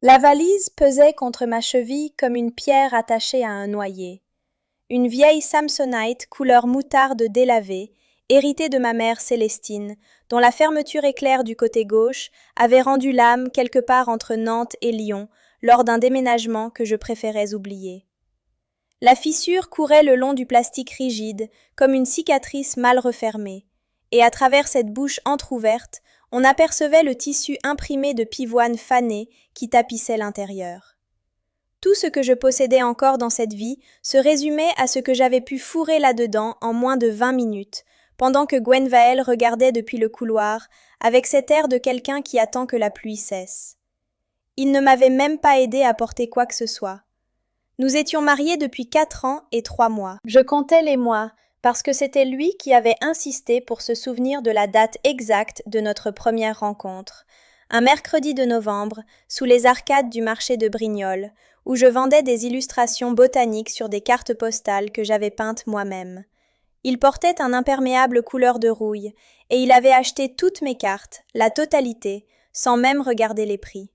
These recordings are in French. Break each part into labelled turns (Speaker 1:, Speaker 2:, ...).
Speaker 1: La valise pesait contre ma cheville comme une pierre attachée à un noyer. Une vieille Samsonite couleur moutarde délavée, héritée de ma mère Célestine, dont la fermeture éclair du côté gauche avait rendu l'âme quelque part entre Nantes et Lyon lors d'un déménagement que je préférais oublier. La fissure courait le long du plastique rigide, comme une cicatrice mal refermée, et à travers cette bouche entr'ouverte, on apercevait le tissu imprimé de pivoine fané qui tapissait l'intérieur. Tout ce que je possédais encore dans cette vie se résumait à ce que j'avais pu fourrer là-dedans en moins de 20 minutes, pendant que Gwenvael regardait depuis le couloir, avec cet air de quelqu'un qui attend que la pluie cesse. Il ne m'avait même pas aidé à porter quoi que ce soit. Nous étions mariés depuis 4 ans et 3 mois. Je comptais les mois, parce que c'était lui qui avait insisté pour se souvenir de la date exacte de notre première rencontre. Un mercredi de novembre, sous les arcades du marché de Brignoles, où je vendais des illustrations botaniques sur des cartes postales que j'avais peintes moi-même. Il portait un imperméable couleur de rouille, et il avait acheté toutes mes cartes, la totalité, sans même regarder les prix.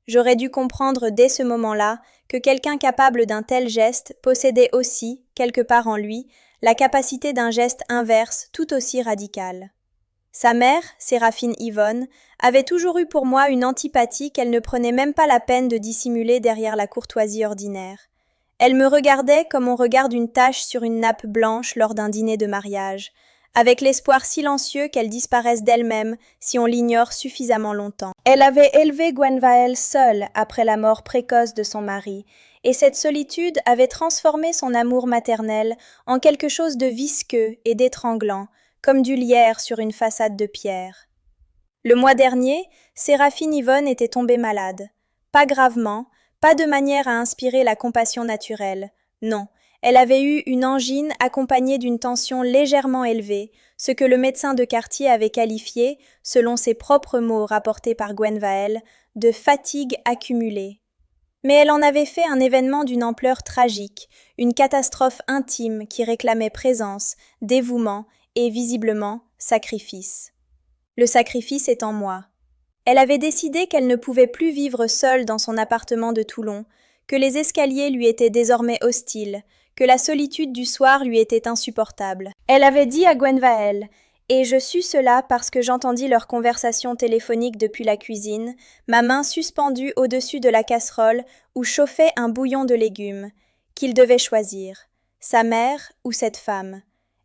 Speaker 1: J'aurais dû comprendre dès ce moment-là que quelqu'un capable d'un tel geste possédait aussi, quelque part en lui, la capacité d'un geste inverse tout aussi radical. Sa mère, Séraphine Yvonne, avait toujours eu pour moi une antipathie qu'elle ne prenait même pas la peine de dissimuler derrière la courtoisie ordinaire. Elle me regardait comme on regarde une tache sur une nappe blanche lors d'un dîner de mariage, avec l'espoir silencieux qu'elle disparaisse d'elle-même si on l'ignore suffisamment longtemps. Elle avait élevé Gwenvael seule après la mort précoce de son mari, et cette solitude avait transformé son amour maternel en quelque chose de visqueux et d'étranglant, comme du lierre sur une façade de pierre. Le mois dernier, Séraphine Yvonne était tombée malade. Pas gravement, pas de manière à inspirer la compassion naturelle. Non, elle avait eu une angine accompagnée d'une tension légèrement élevée, ce que le médecin de quartier avait qualifié, selon ses propres mots rapportés par Gwenvael, de fatigue accumulée. Mais elle en avait fait un événement d'une ampleur tragique, une catastrophe intime qui réclamait présence, dévouement et, visiblement, sacrifice. Le sacrifice est en moi. Elle avait décidé qu'elle ne pouvait plus vivre seule dans son appartement de Toulon, que les escaliers lui étaient désormais hostiles, que la solitude du soir lui était insupportable. Elle avait dit à Gwenvael, et je sus cela parce que j'entendis leur conversation téléphonique depuis la cuisine, ma main suspendue au-dessus de la casserole où chauffait un bouillon de légumes, qu'il devait choisir, sa mère ou cette femme.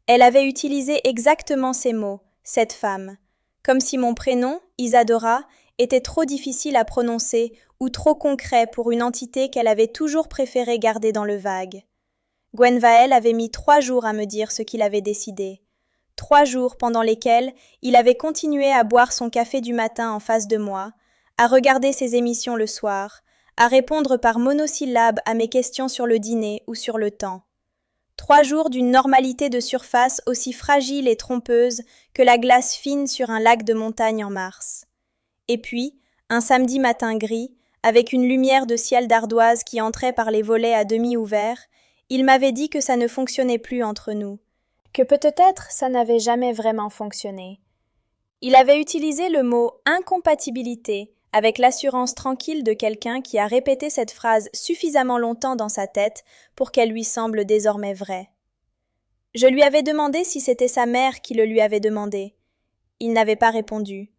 Speaker 1: Elle avait utilisé exactement ces mots, cette femme, comme si mon prénom, Isadora, était trop difficile à prononcer ou trop concret pour une entité qu'elle avait toujours préféré garder dans le vague. Gwenvael avait mis 3 jours à me dire ce qu'il avait décidé. 3 jours pendant lesquels il avait continué à boire son café du matin en face de moi, à regarder ses émissions le soir, à répondre par monosyllabes à mes questions sur le dîner ou sur le temps. 3 jours d'une normalité de surface aussi fragile et trompeuse que la glace fine sur un lac de montagne en mars. Et puis, un samedi matin gris, avec une lumière de ciel d'ardoise qui entrait par les volets à demi ouverts, il m'avait dit que ça ne fonctionnait plus entre nous, que peut-être ça n'avait jamais vraiment fonctionné. Il avait utilisé le mot incompatibilité avec l'assurance tranquille de quelqu'un qui a répété cette phrase suffisamment longtemps dans sa tête pour qu'elle lui semble désormais vraie. Je lui avais demandé si c'était sa mère qui le lui avait demandé. Il n'avait pas répondu.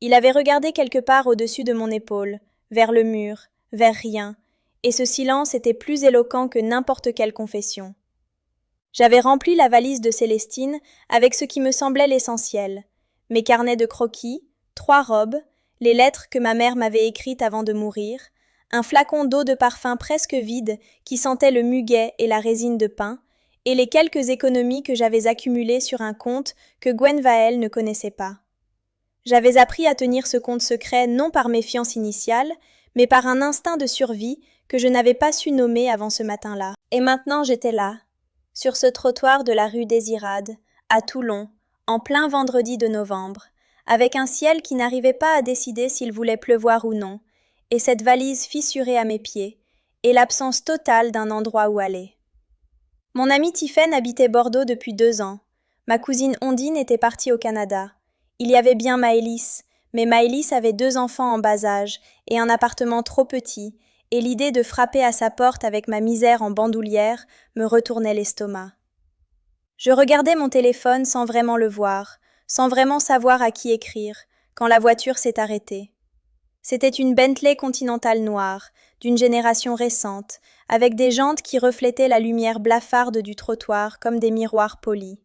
Speaker 1: Il avait regardé quelque part au-dessus de mon épaule, vers le mur, vers rien, et ce silence était plus éloquent que n'importe quelle confession. J'avais rempli la valise de Célestine avec ce qui me semblait l'essentiel. Mes carnets de croquis, 3 robes, les lettres que ma mère m'avait écrites avant de mourir, un flacon d'eau de parfum presque vide qui sentait le muguet et la résine de pin, et les quelques économies que j'avais accumulées sur un compte que Gwenvael ne connaissait pas. J'avais appris à tenir ce compte secret non par méfiance initiale, mais par un instinct de survie que je n'avais pas su nommer avant ce matin-là. Et maintenant j'étais là, sur ce trottoir de la rue des Irades, à Toulon, en plein vendredi de novembre, avec un ciel qui n'arrivait pas à décider s'il voulait pleuvoir ou non, et cette valise fissurée à mes pieds, et l'absence totale d'un endroit où aller. Mon amie Tiphaine habitait Bordeaux depuis 2 ans. Ma cousine Ondine était partie au Canada. Il y avait bien Maëlys, Mais Maëlys avait 2 enfants en bas âge et un appartement trop petit, et l'idée de frapper à sa porte avec ma misère en bandoulière me retournait l'estomac. Je regardais mon téléphone sans vraiment le voir, sans vraiment savoir à qui écrire, quand la voiture s'est arrêtée. C'était une Bentley Continental noire, d'une génération récente, avec des jantes qui reflétaient la lumière blafarde du trottoir comme des miroirs polis.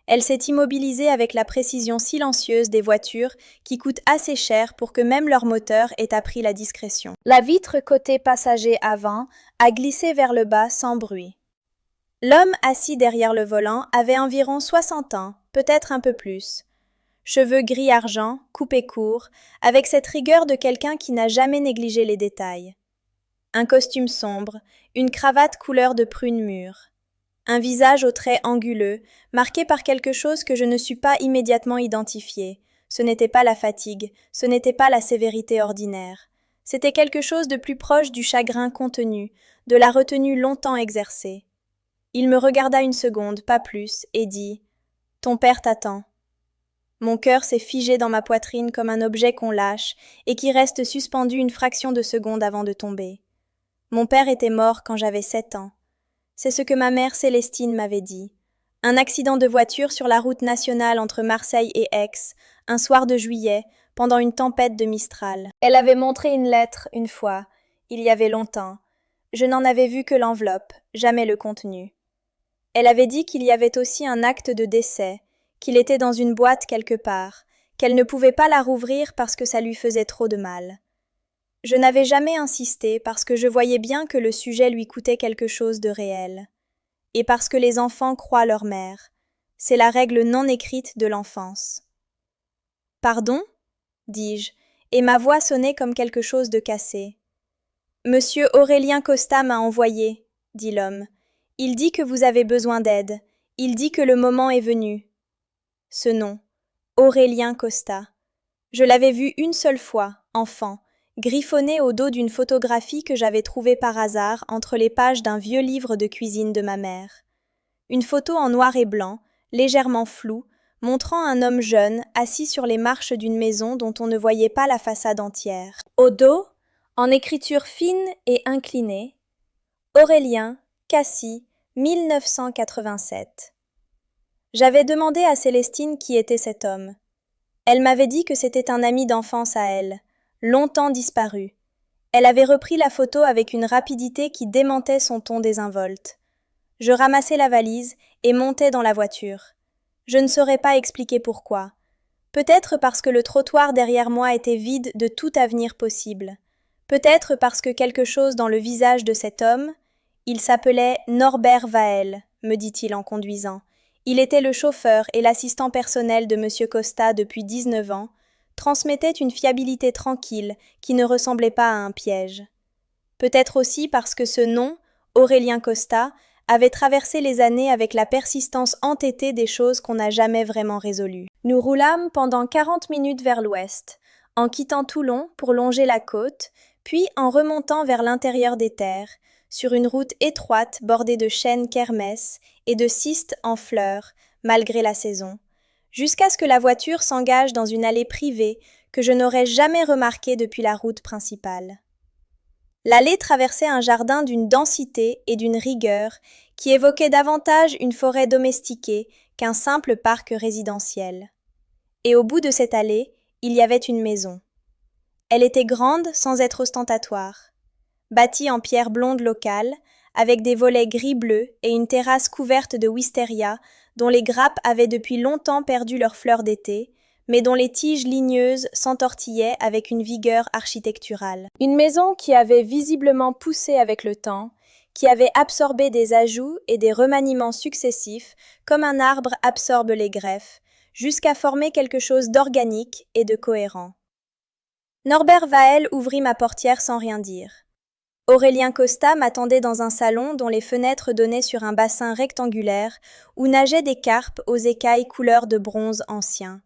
Speaker 1: Elle s'est immobilisée avec la précision silencieuse des voitures qui coûtent assez cher pour que même leur moteur ait appris la discrétion. La vitre côté passager avant a glissé vers le bas sans bruit. L'homme assis derrière le volant avait environ 60 ans, peut-être un peu plus. Cheveux gris-argent, coupés courts, avec cette rigueur de quelqu'un qui n'a jamais négligé les détails. Un costume sombre, une cravate couleur de prune mûre. Un visage aux traits anguleux, marqué par quelque chose que je ne sus pas immédiatement identifier. Ce n'était pas la fatigue, ce n'était pas la sévérité ordinaire. C'était quelque chose de plus proche du chagrin contenu, de la retenue longtemps exercée. Il me regarda une seconde, pas plus, et dit « Ton père t'attend ». Mon cœur s'est figé dans ma poitrine comme un objet qu'on lâche et qui reste suspendu une fraction de seconde avant de tomber. Mon père était mort quand j'avais 7 ans. C'est ce que ma mère Célestine m'avait dit. Un accident de voiture sur la route nationale entre Marseille et Aix, un soir de juillet, pendant une tempête de Mistral. Elle avait montré une lettre, une fois, il y avait longtemps. Je n'en avais vu que l'enveloppe, jamais le contenu. Elle avait dit qu'il y avait aussi un acte de décès, qu'il était dans une boîte quelque part, qu'elle ne pouvait pas la rouvrir parce que ça lui faisait trop de mal. Je n'avais jamais insisté parce que je voyais bien que le sujet lui coûtait quelque chose de réel. Et parce que les enfants croient leur mère. C'est la règle non écrite de l'enfance. « Pardon ?» dis-je, et ma voix sonnait comme quelque chose de cassé. « Monsieur Aurélien Costa m'a envoyé, » dit l'homme. « Il dit que vous avez besoin d'aide. Il dit que le moment est venu. » Ce nom, Aurélien Costa. Je l'avais vu une seule fois, enfant, griffonné au dos d'une photographie que j'avais trouvée par hasard entre les pages d'un vieux livre de cuisine de ma mère. Une photo en noir et blanc, légèrement floue, montrant un homme jeune assis sur les marches d'une maison dont on ne voyait pas la façade entière. Au dos, en écriture fine et inclinée, Aurélien, Cassis, 1987. J'avais demandé à Célestine qui était cet homme. Elle m'avait dit que c'était un ami d'enfance à elle, longtemps disparu. Elle avait repris la photo avec une rapidité qui démentait son ton désinvolte. Je ramassai la valise et montai dans la voiture. Je ne saurais pas expliquer pourquoi. Peut-être parce que le trottoir derrière moi était vide de tout avenir possible. Peut-être parce que quelque chose dans le visage de cet homme, il s'appelait Norbert Vael, me dit-il en conduisant. Il était le chauffeur et l'assistant personnel de M. Costa depuis 19 ans, transmettait une fiabilité tranquille qui ne ressemblait pas à un piège. Peut-être aussi parce que ce nom, Aurélien Costa, avait traversé les années avec la persistance entêtée des choses qu'on n'a jamais vraiment résolues. Nous roulâmes pendant 40 minutes vers l'ouest, en quittant Toulon pour longer la côte, puis en remontant vers l'intérieur des terres, sur une route étroite bordée de chênes kermès et de cystes en fleurs, malgré la saison, jusqu'à ce que la voiture s'engage dans une allée privée que je n'aurais jamais remarquée depuis la route principale. L'allée traversait un jardin d'une densité et d'une rigueur qui évoquait davantage une forêt domestiquée qu'un simple parc résidentiel. Et au bout de cette allée, il y avait une maison. Elle était grande sans être ostentatoire. Bâtie en pierre blonde locale, avec des volets gris-bleu et une terrasse couverte de wisteria dont les grappes avaient depuis longtemps perdu leurs fleurs d'été, mais dont les tiges ligneuses s'entortillaient avec une vigueur architecturale. Une maison qui avait visiblement poussé avec le temps, qui avait absorbé des ajouts et des remaniements successifs comme un arbre absorbe les greffes, jusqu'à former quelque chose d'organique et de cohérent. Norbert Vael ouvrit ma portière sans rien dire. Aurélien Costa m'attendait dans un salon dont les fenêtres donnaient sur un bassin rectangulaire où nageaient des carpes aux écailles couleur de bronze ancien.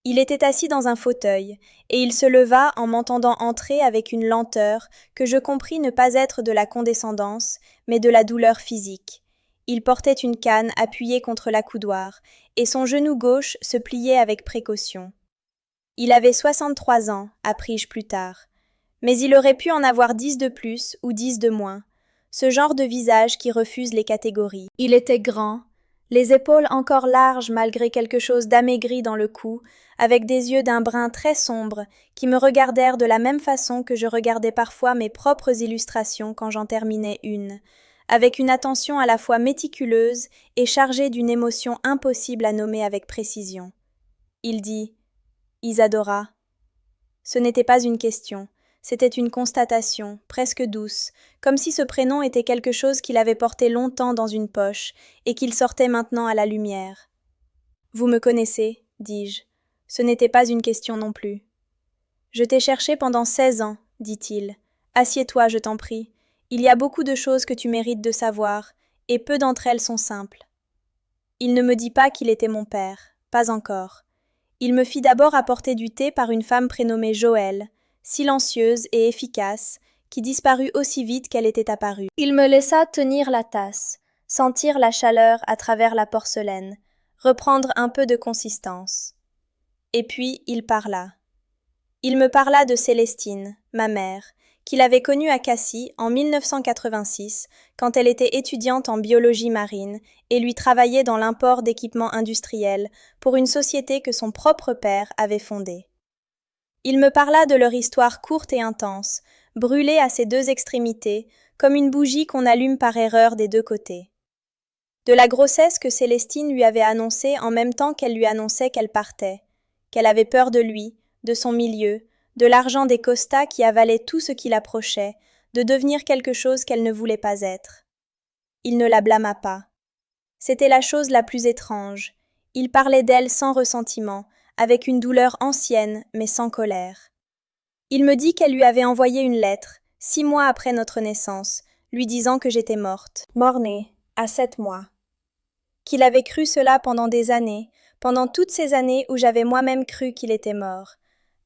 Speaker 1: Il était assis dans un fauteuil, et il se leva en m'entendant entrer avec une lenteur que je compris ne pas être de la condescendance, mais de la douleur physique. Il portait une canne appuyée contre l'accoudoir, et son genou gauche se pliait avec précaution. Il avait 63 ans, appris-je plus tard. Mais il aurait pu en avoir 10 de plus ou 10 de moins. Ce genre de visage qui refuse les catégories. Il était grand, les épaules encore larges malgré quelque chose d'amaigri dans le cou, avec des yeux d'un brun très sombre qui me regardèrent de la même façon que je regardais parfois mes propres illustrations quand j'en terminais une, avec une attention à la fois méticuleuse et chargée d'une émotion impossible à nommer avec précision. Il dit « Isadora ». Ce n'était pas une question. C'était une constatation, presque douce, comme si ce prénom était quelque chose qu'il avait porté longtemps dans une poche et qu'il sortait maintenant à la lumière. « Vous me connaissez, dis-je. Ce n'était pas une question non plus. »« Je t'ai cherché pendant 16 ans, dit-il. Assieds-toi, je t'en prie. Il y a beaucoup de choses que tu mérites de savoir, et peu d'entre elles sont simples. » Il ne me dit pas qu'il était mon père, pas encore. Il me fit d'abord apporter du thé par une femme prénommée Joëlle, silencieuse et efficace, qui disparut aussi vite qu'elle était apparue. Il me laissa tenir la tasse, sentir la chaleur à travers la porcelaine, reprendre un peu de consistance. Et puis il parla. Il me parla de Célestine, ma mère, qu'il avait connue à Cassis en 1986, quand elle était étudiante en biologie marine et lui travaillait dans l'import d'équipements industriels pour une société que son propre père avait fondée. Il me parla de leur histoire courte et intense, brûlée à ses deux extrémités, comme une bougie qu'on allume par erreur des deux côtés. De la grossesse que Célestine lui avait annoncée en même temps qu'elle lui annonçait qu'elle partait, qu'elle avait peur de lui, de son milieu, de l'argent des costas qui avalaient tout ce qui l'approchait, de devenir quelque chose qu'elle ne voulait pas être. Il ne la blâma pas. C'était la chose la plus étrange. Il parlait d'elle sans ressentiment, avec une douleur ancienne, mais sans colère. Il me dit qu'elle lui avait envoyé une lettre, 6 mois après notre naissance, lui disant que j'étais morte. Mort-née, à 7 mois. Qu'il avait cru cela pendant des années, pendant toutes ces années où j'avais moi-même cru qu'il était mort.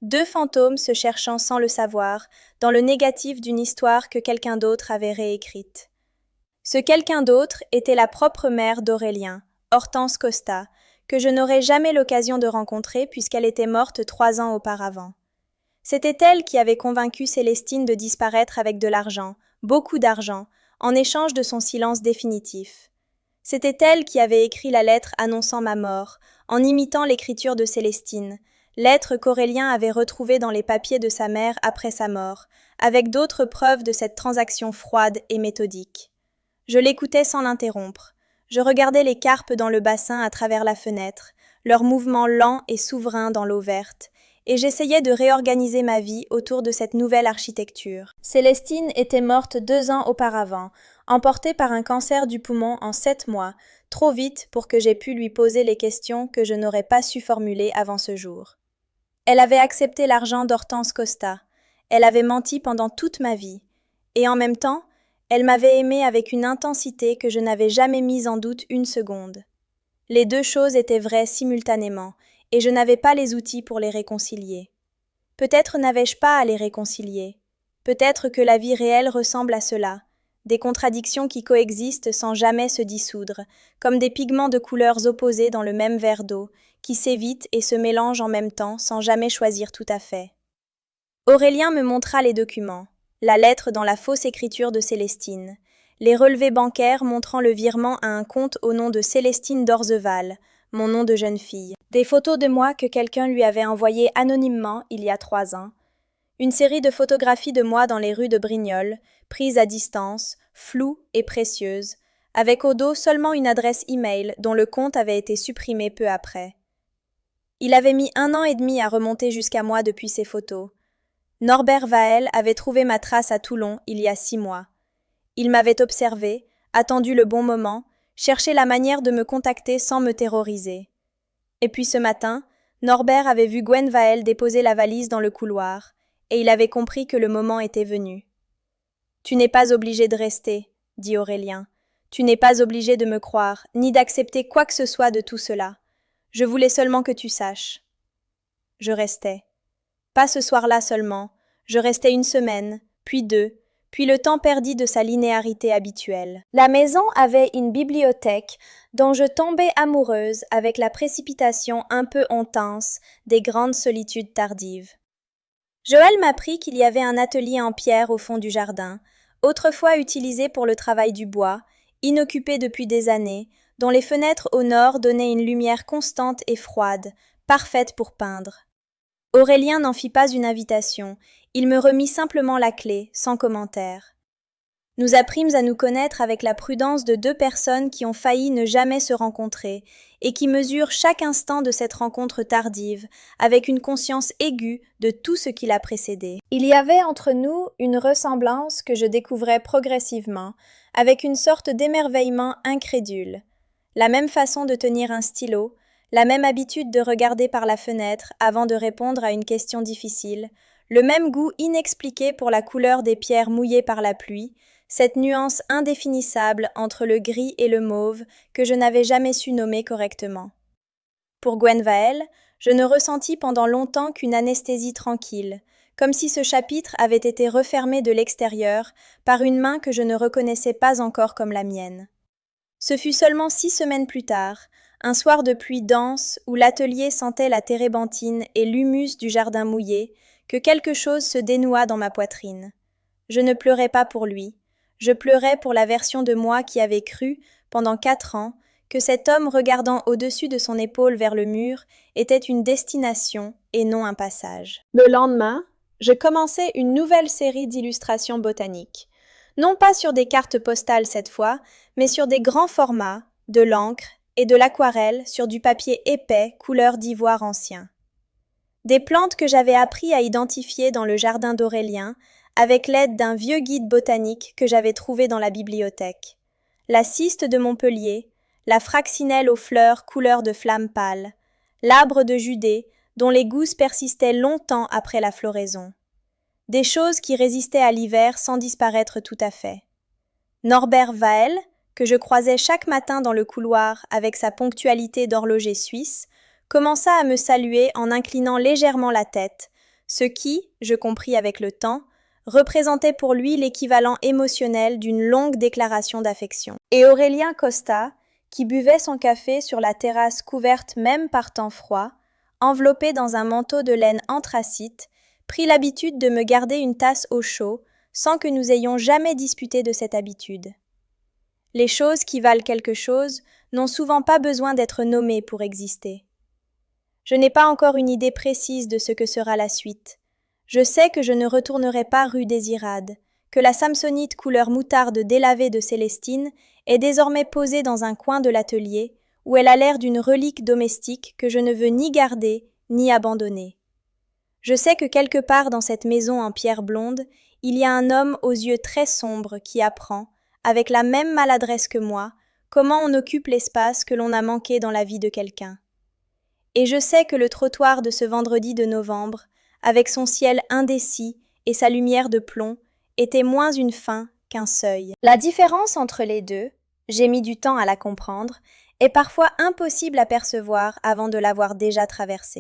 Speaker 1: 2 fantômes se cherchant sans le savoir, dans le négatif d'une histoire que quelqu'un d'autre avait réécrite. Ce quelqu'un d'autre était la propre mère d'Aurélien, Hortense Costa, que je n'aurais jamais l'occasion de rencontrer puisqu'elle était morte 3 ans auparavant. C'était elle qui avait convaincu Célestine de disparaître avec de l'argent, beaucoup d'argent, en échange de son silence définitif. C'était elle qui avait écrit la lettre annonçant ma mort, en imitant l'écriture de Célestine, lettre qu'Aurélien avait retrouvée dans les papiers de sa mère après sa mort, avec d'autres preuves de cette transaction froide et méthodique. Je l'écoutais sans l'interrompre. Je regardais les carpes dans le bassin à travers la fenêtre, leurs mouvements lents et souverains dans l'eau verte, et j'essayais de réorganiser ma vie autour de cette nouvelle architecture. Célestine était morte 2 ans auparavant, emportée par un cancer du poumon en 7 mois, trop vite pour que j'aie pu lui poser les questions que je n'aurais pas su formuler avant ce jour. Elle avait accepté l'argent d'Hortense Costa. Elle avait menti pendant toute ma vie. Et en même temps, elle m'avait aimé avec une intensité que je n'avais jamais mise en doute une seconde. Les deux choses étaient vraies simultanément, et je n'avais pas les outils pour les réconcilier. Peut-être n'avais-je pas à les réconcilier. Peut-être que la vie réelle ressemble à cela, des contradictions qui coexistent sans jamais se dissoudre, comme des pigments de couleurs opposées dans le même verre d'eau, qui s'évitent et se mélangent en même temps sans jamais choisir tout à fait. Aurélien me montra les documents, la lettre dans la fausse écriture de Célestine, les relevés bancaires montrant le virement à un compte au nom de Célestine d'Orzeval, mon nom de jeune fille, des photos de moi que quelqu'un lui avait envoyées anonymement il y a 3 ans, une série de photographies de moi dans les rues de Brignoles, prises à distance, floues et précieuses, avec au dos seulement une adresse e-mail dont le compte avait été supprimé peu après. Il avait mis 1 an et demi à remonter jusqu'à moi depuis ces photos. Norbert Vael avait trouvé ma trace à Toulon il y a 6 mois. Il m'avait observé, attendu le bon moment, cherché la manière de me contacter sans me terroriser. Et puis ce matin, Norbert avait vu Gwen Vael déposer la valise dans le couloir, et il avait compris que le moment était venu. « Tu n'es pas obligé de rester, » dit Aurélien. « Tu n'es pas obligé de me croire, ni d'accepter quoi que ce soit de tout cela. Je voulais seulement que tu saches. » Je restais. Pas ce soir-là seulement. Je restais 1 semaine, puis 2, puis le temps perdit de sa linéarité habituelle. La maison avait une bibliothèque dont je tombais amoureuse avec la précipitation un peu intense des grandes solitudes tardives. Joël m'apprit qu'il y avait un atelier en pierre au fond du jardin, autrefois utilisé pour le travail du bois, inoccupé depuis des années, dont les fenêtres au nord donnaient une lumière constante et froide, parfaite pour peindre. Aurélien n'en fit pas une invitation, il me remit simplement la clé, sans commentaire. Nous apprîmes à nous connaître avec la prudence de deux personnes qui ont failli ne jamais se rencontrer et qui mesurent chaque instant de cette rencontre tardive avec une conscience aiguë de tout ce qui l'a précédé. Il y avait entre nous une ressemblance que je découvrais progressivement, avec une sorte d'émerveillement incrédule. La même façon de tenir un stylo, la même habitude de regarder par la fenêtre avant de répondre à une question difficile, le même goût inexpliqué pour la couleur des pierres mouillées par la pluie, cette nuance indéfinissable entre le gris et le mauve que je n'avais jamais su nommer correctement. Pour Gwenvael, je ne ressentis pendant longtemps qu'une anesthésie tranquille, comme si ce chapitre avait été refermé de l'extérieur par une main que je ne reconnaissais pas encore comme la mienne. Ce fut seulement 6 semaines plus tard, un soir de pluie dense où l'atelier sentait la térébenthine et l'humus du jardin mouillé, que quelque chose se dénoua dans ma poitrine. Je ne pleurais pas pour lui, je pleurais pour la version de moi qui avait cru, pendant 4 ans, que cet homme regardant au-dessus de son épaule vers le mur était une destination et non un passage. Le lendemain, je commençais une nouvelle série d'illustrations botaniques. Non pas sur des cartes postales cette fois, mais sur des grands formats, de l'encre et de l'aquarelle sur du papier épais couleur d'ivoire ancien. Des plantes que j'avais appris à identifier dans le jardin d'Aurélien avec l'aide d'un vieux guide botanique que j'avais trouvé dans la bibliothèque. La ciste de Montpellier, la fraxinelle aux fleurs couleur de flamme pâle, l'arbre de Judée dont les gousses persistaient longtemps après la floraison. Des choses qui résistaient à l'hiver sans disparaître tout à fait. Norbert Vael, que je croisais chaque matin dans le couloir avec sa ponctualité d'horloger suisse, commença à me saluer en inclinant légèrement la tête, ce qui, je compris avec le temps, représentait pour lui l'équivalent émotionnel d'une longue déclaration d'affection. Et Aurélien Costa, qui buvait son café sur la terrasse couverte même par temps froid, enveloppé dans un manteau de laine anthracite, prit l'habitude de me garder une tasse au chaud, sans que nous ayons jamais disputé de cette habitude. Les choses qui valent quelque chose n'ont souvent pas besoin d'être nommées pour exister. Je n'ai pas encore une idée précise de ce que sera la suite. Je sais que je ne retournerai pas rue des Irades, que la samsonite couleur moutarde délavée de Célestine est désormais posée dans un coin de l'atelier, où elle a l'air d'une relique domestique que je ne veux ni garder ni abandonner. Je sais que quelque part dans cette maison en pierre blonde, il y a un homme aux yeux très sombres qui apprend, avec la même maladresse que moi, comment on occupe l'espace que l'on a manqué dans la vie de quelqu'un. Et je sais que le trottoir de ce vendredi de novembre, avec son ciel indécis et sa lumière de plomb, était moins une fin qu'un seuil. La différence entre les deux, j'ai mis du temps à la comprendre, est parfois impossible à percevoir avant de l'avoir déjà traversée.